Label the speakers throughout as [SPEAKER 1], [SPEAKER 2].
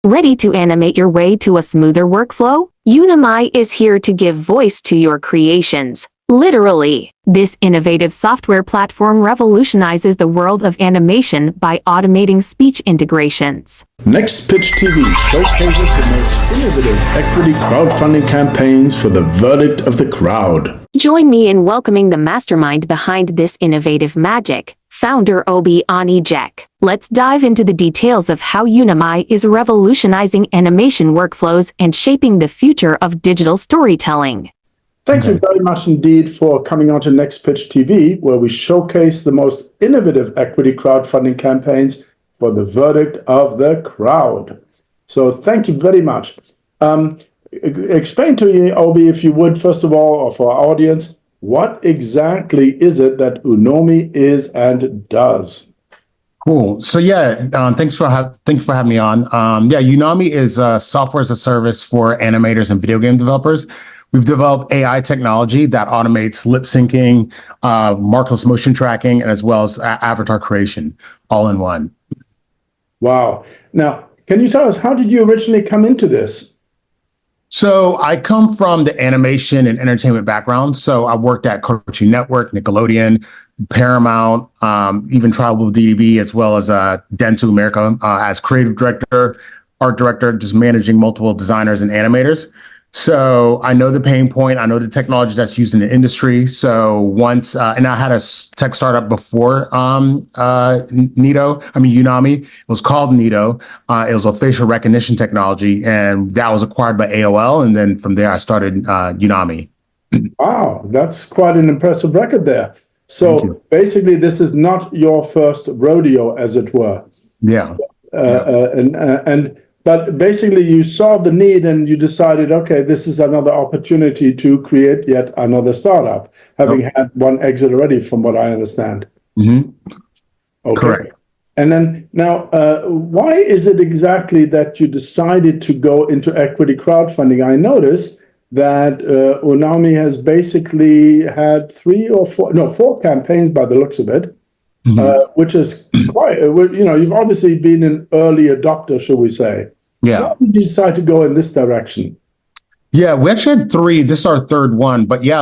[SPEAKER 1] Ready to animate your way to a smoother workflow? Unomi is here to give voice to your creations. Literally, this innovative software platform revolutionizes the world of animation by automating speech integrations.
[SPEAKER 2] Next Pitch TV showcases the most innovative equity crowdfunding campaigns for the verdict of the crowd.
[SPEAKER 1] Join me in welcoming the mastermind behind this innovative magic, founder Unomi Jack. Let's dive into the details of how Unomi is revolutionizing animation workflows and shaping the future of digital storytelling.
[SPEAKER 2] Thank you very much indeed for coming on to Next Pitch TV, where we showcase the most innovative equity crowdfunding campaigns for the verdict of the crowd. So thank you very much. Explain to me, Obi, if you would, first of all, or for our audience, what exactly is it that Unomi is and does?
[SPEAKER 3] Cool. So thanks for having me on. Unomi is software as a service for animators and video game developers. We've developed AI technology that automates lip syncing, markerless motion tracking, as well as avatar creation, all in one.
[SPEAKER 2] Wow. Now, can you tell us, how did you originally come into this?
[SPEAKER 3] So I come from the animation and entertainment background. So I worked at Cartoon Network, Nickelodeon, Paramount, even Tribal DDB, as well as Dentsu America as creative director, art director, just managing multiple designers and animators. So I know the pain point. I know the technology that's used in the industry. So once, and I had a tech startup before Unomi. It was called Nito. It was a facial recognition technology, and that was acquired by AOL. And then from there, I started Unomi.
[SPEAKER 2] Wow, that's quite an impressive record there. So basically, this is not your first rodeo, as it were.
[SPEAKER 3] Yeah.
[SPEAKER 2] But basically, you saw the need and you decided, okay, this is another opportunity to create yet another startup, having had one exit already, from what I understand.
[SPEAKER 3] Mm-hmm.
[SPEAKER 2] Okay.
[SPEAKER 3] Correct.
[SPEAKER 2] And then now, why is it exactly that you decided to go into equity crowdfunding? I noticed that Unomi has basically had four campaigns by the looks of it. Which is quite, you've obviously been an early adopter, shall we say.
[SPEAKER 3] Yeah.
[SPEAKER 2] Why did you decide to go in this direction?
[SPEAKER 3] Yeah, we actually had three. This is our third one. But yeah,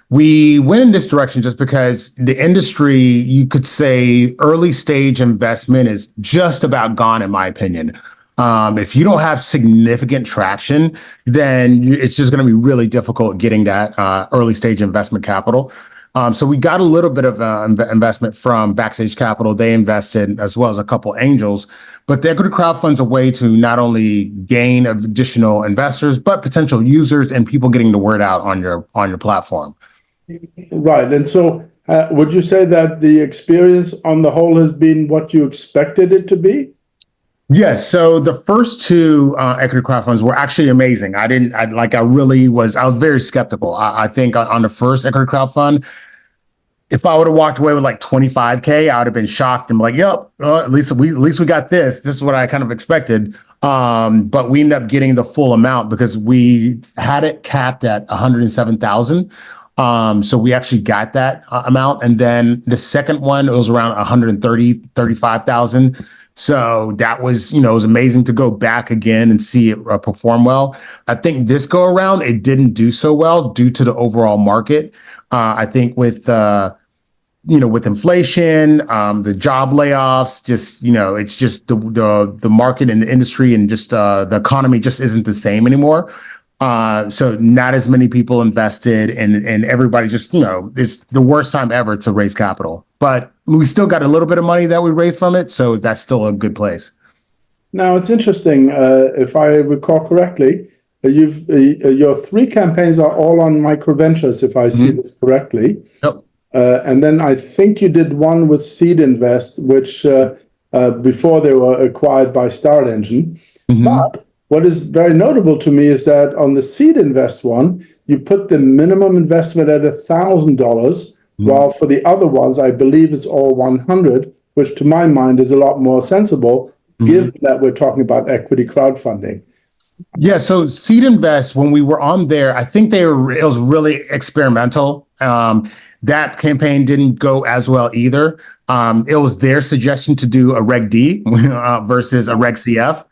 [SPEAKER 3] we went in this direction just because the industry, you could say early stage investment is just about gone, in my opinion. If you don't have significant traction, then it's just going to be really difficult getting that early stage investment capital. So we got a little bit of investment from Backstage Capital. They invested, as well as a couple angels. But the equity crowdfund's a way to not only gain additional investors, but potential users and people getting the word out on your platform.
[SPEAKER 2] Right. And so would you say that the experience on the whole has been what you expected it to be?
[SPEAKER 3] Yes. So the first two equity crowdfunds were actually amazing. I was very skeptical. I think on the first equity crowdfund, if I would have walked away with like 25K, I would have been shocked and like, yep, at least we got this. This is what I kind of expected. But we ended up getting the full amount because we had it capped at 107,000. So we actually got that amount. And then the second one, it was around 35,000. So that was, it was amazing to go back again and see it perform well. I think this go around, it didn't do so well due to the overall market. I think with inflation, the job layoffs, it's just the market and the industry and just the economy just isn't the same anymore. So not as many people invested and everybody just, it's the worst time ever to raise capital. But we still got a little bit of money that we raised from it. So that's still a good place.
[SPEAKER 2] Now, it's interesting. If I recall correctly, your three campaigns are all on microventures, if I see this correctly.
[SPEAKER 3] Yep.
[SPEAKER 2] And then I think you did one with Seed Invest, which before they were acquired by Start Engine. But what is very notable to me is that on the Seed Invest one, you put the minimum investment at $1,000, while for the other ones, I believe it's all 100, which to my mind is a lot more sensible, given that we're talking about equity crowdfunding.
[SPEAKER 3] Yeah, so Seed Invest, when we were on there, I think it was really experimental. That campaign didn't go as well either. It was their suggestion to do a Reg D versus a Reg CF.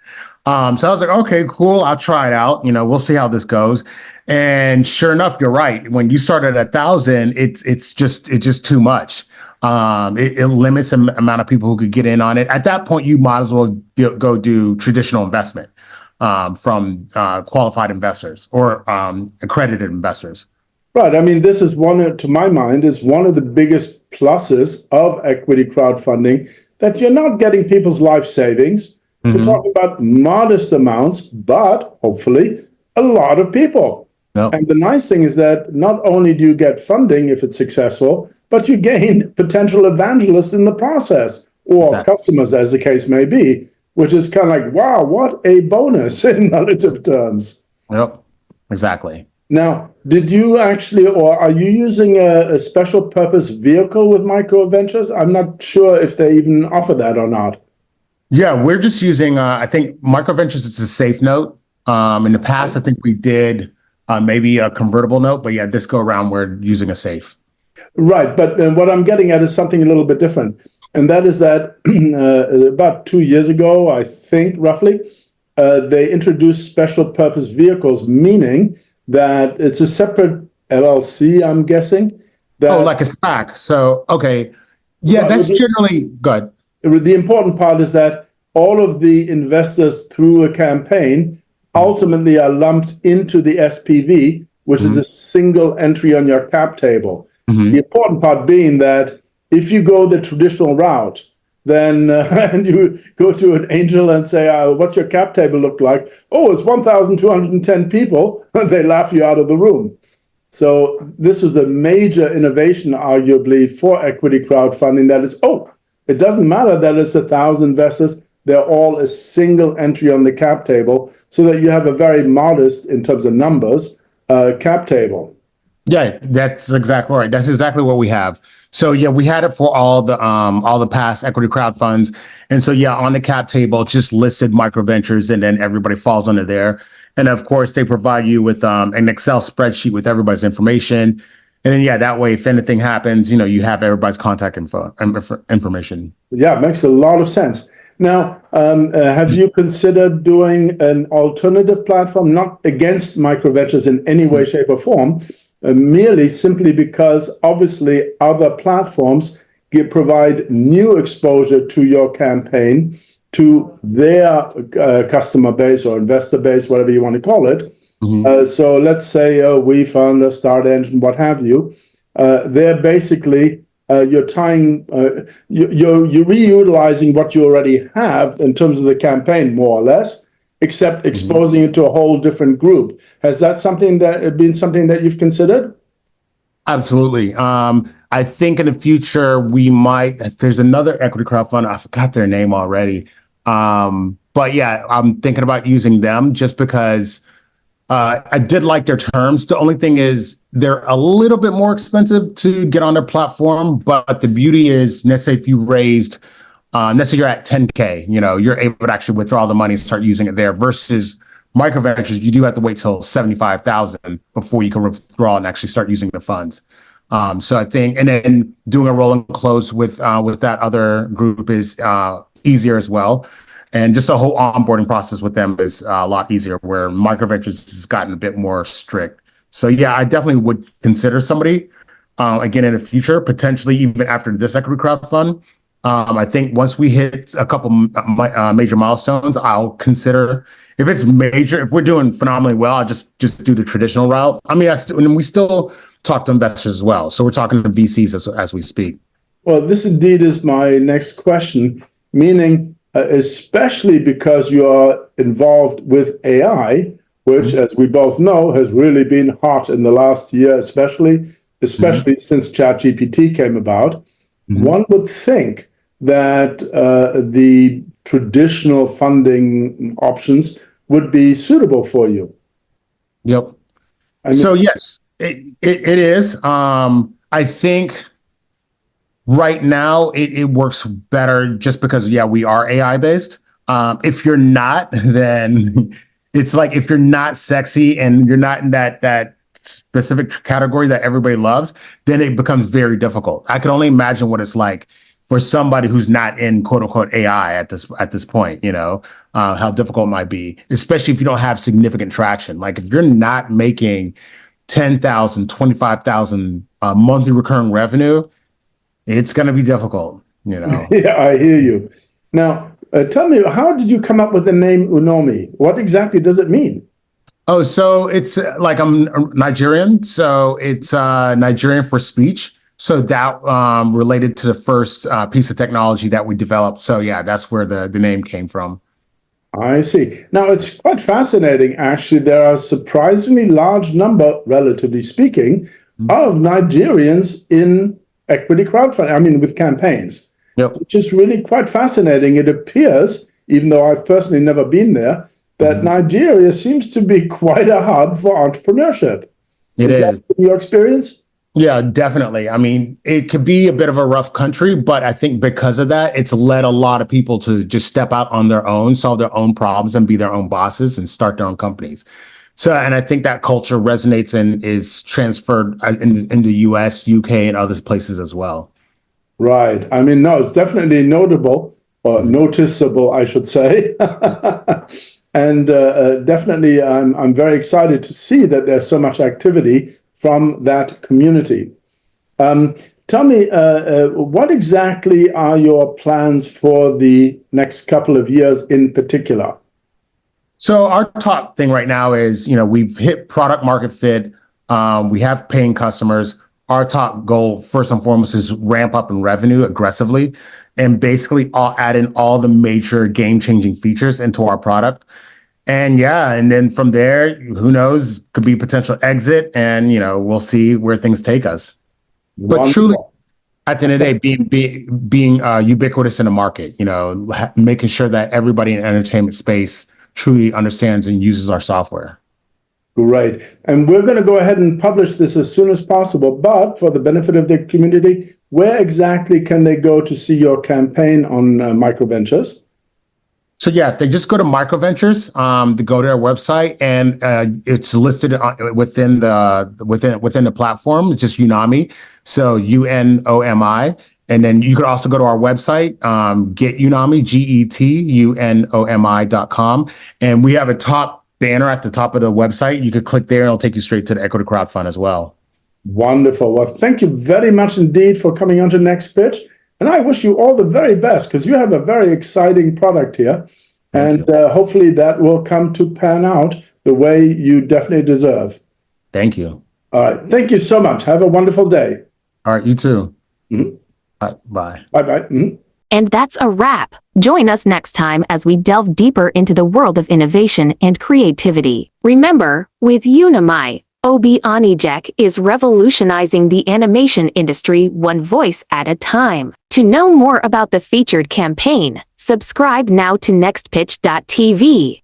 [SPEAKER 3] So I was like, okay, cool. I'll try it out. We'll see how this goes. And sure enough, you're right. When you start at 1,000, it's just too much. It limits the amount of people who could get in on it. At that point, you might as well go do traditional investment from qualified investors or accredited investors.
[SPEAKER 2] Right. I mean, this is to my mind, is one of the biggest pluses of equity crowdfunding, that you're not getting people's life savings. You're talking about modest amounts, but hopefully a lot of people.
[SPEAKER 3] Yep.
[SPEAKER 2] And the nice thing is that not only do you get funding if it's successful, but you gain potential evangelists in the process, or customers, as the case may be, which is kind of like, wow, what a bonus in relative terms.
[SPEAKER 3] Yep, exactly.
[SPEAKER 2] Now, did you actually, or are you using a special purpose vehicle with micro ventures? I'm not sure if they even offer that or not.
[SPEAKER 3] Yeah, we're just using, I think micro ventures is a safe note. In the past, I think we did maybe a convertible note, but yeah, this go around, we're using a safe.
[SPEAKER 2] Right, but what I'm getting at is something a little bit different. And that is that about 2 years ago, I think roughly, they introduced special purpose vehicles, meaning that it's a separate LLC, I'm guessing.
[SPEAKER 3] Like a SPAC. So, okay. Yeah, that's generally good.
[SPEAKER 2] The important part is that all of the investors through a campaign ultimately are lumped into the SPV, which is a single entry on your cap table. The important part being that if you go the traditional route, then and you go to an angel and say, what's your cap table look like? Oh, it's 1,210 people. They laugh you out of the room. So this was a major innovation, arguably, for equity crowdfunding. That is, it doesn't matter that it's 1,000 investors. They're all a single entry on the cap table, so that you have a very modest, in terms of numbers, cap table.
[SPEAKER 3] Yeah, that's exactly right. That's exactly what we have. So yeah, we had it for all the past equity crowd funds. And so yeah, on the cap table, it's just listed micro ventures, and then everybody falls under there. And of course, they provide you with an Excel spreadsheet with everybody's information. And then yeah, that way, if anything happens, you have everybody's contact information.
[SPEAKER 2] Yeah, it makes a lot of sense. Now, have you considered doing an alternative platform, not against micro ventures in any way, shape, or form? Merely simply because obviously other platforms provide new exposure to your campaign, to their customer base or investor base, whatever you want to call it. So let's say WeFund, Start Engine, what have you. They're basically you're tying, you're reutilizing what you already have in terms of the campaign, more or less, except exposing it to a whole different group. Has that been something that you've considered?
[SPEAKER 3] Absolutely. I think in the future we might. There's another equity crowdfund. I forgot their name already. But yeah, I'm thinking about using them just because I did like their terms. The only thing is they're a little bit more expensive to get on their platform. But the beauty is, let's say if you raised, let's say you're at 10K, you're able to actually withdraw the money and start using it there versus micro ventures. You do have to wait till 75,000 before you can withdraw and actually start using the funds. So I think, and then doing a roll and close with that other group is easier as well. And just the whole onboarding process with them is a lot easier, where micro ventures has gotten a bit more strict. So yeah, I definitely would consider somebody again in the future, potentially even after this equity crowd fund. I think once we hit a couple major milestones, I'll consider, if it's major, if we're doing phenomenally well, I'll just do the traditional route. I mean, and we still talk to investors as well. So we're talking to VCs as we speak.
[SPEAKER 2] Well, this indeed is my next question, meaning especially because you are involved with AI, which, as we both know, has really been hot in the last year, especially since ChatGPT came about. One would think that the traditional funding options would be suitable for you.
[SPEAKER 3] Yep. So yes, it is. I think right now it works better just because, yeah, we are AI based. If you're not, then it's like, if you're not sexy and you're not in that specific category that everybody loves, then it becomes very difficult. I can only imagine what it's like for somebody who's not in quote unquote AI at this point, how difficult it might be, especially if you don't have significant traction. Like if you're not making 10,000, 25,000 monthly recurring revenue, it's going to be difficult,
[SPEAKER 2] Yeah, I hear you. Now, tell me, how did you come up with the name Unomi? What exactly does it mean?
[SPEAKER 3] Oh, so it's like I'm Nigerian, so it's Nigerian for speech. So that related to the first piece of technology that we developed. So yeah, that's where the name came from.
[SPEAKER 2] I see. Now, it's quite fascinating, actually. There are a surprisingly large number, relatively speaking, of Nigerians in equity crowdfunding, I mean, with campaigns,
[SPEAKER 3] Yep.
[SPEAKER 2] which is really quite fascinating. It appears, even though I've personally never been there, that Nigeria seems to be quite a hub for entrepreneurship.
[SPEAKER 3] It is.
[SPEAKER 2] That your experience?
[SPEAKER 3] Yeah, definitely. I mean, it could be a bit of a rough country, but I think because of that, it's led a lot of people to just step out on their own, solve their own problems, and be their own bosses and start their own companies. So, and I think that culture resonates and is transferred in the US, UK, and other places as well.
[SPEAKER 2] Right. I mean, no, it's definitely notable, or noticeable, I should say. And definitely, I'm very excited to see that there's so much activity from that community. Tell me, what exactly are your plans for the next couple of years in particular?
[SPEAKER 3] So our top thing right now is, we've hit product market fit. We have paying customers. Our top goal, first and foremost, is ramp up in revenue aggressively and basically add in all the major game-changing features into our product. And yeah, and then from there, who knows, could be potential exit, and we'll see where things take us. But
[SPEAKER 2] Wonderful.
[SPEAKER 3] truly, at the end of the day, being ubiquitous in the market, making sure that everybody in the entertainment space truly understands and uses our software.
[SPEAKER 2] Great. And we're going to go ahead and publish this as soon as possible. But for the benefit of the community, where exactly can they go to see your campaign on microventures?
[SPEAKER 3] So yeah, if they just go to Microventures, to go to our website, and it's listed within the platform. It's just Unomi, so Unomi, and then you could also go to our website, get Unomi, GETUNOMI.com, and we have a top banner at the top of the website. You could click there, and it'll take you straight to the equity crowdfund as well.
[SPEAKER 2] Wonderful. Well, thank you very much indeed for coming on to Next Pitch. And I wish you all the very best, because you have a very exciting product here. And hopefully that will come to pan out the way you definitely deserve.
[SPEAKER 3] Thank you.
[SPEAKER 2] All right. Thank you so much. Have a wonderful day.
[SPEAKER 3] All right. You too. All right. Bye.
[SPEAKER 2] Bye-bye.
[SPEAKER 1] And that's a wrap. Join us next time as we delve deeper into the world of innovation and creativity. Remember, with Unomi, Obi Onijek is revolutionizing the animation industry one voice at a time. To know more about the featured campaign, subscribe now to nextpitch.tv.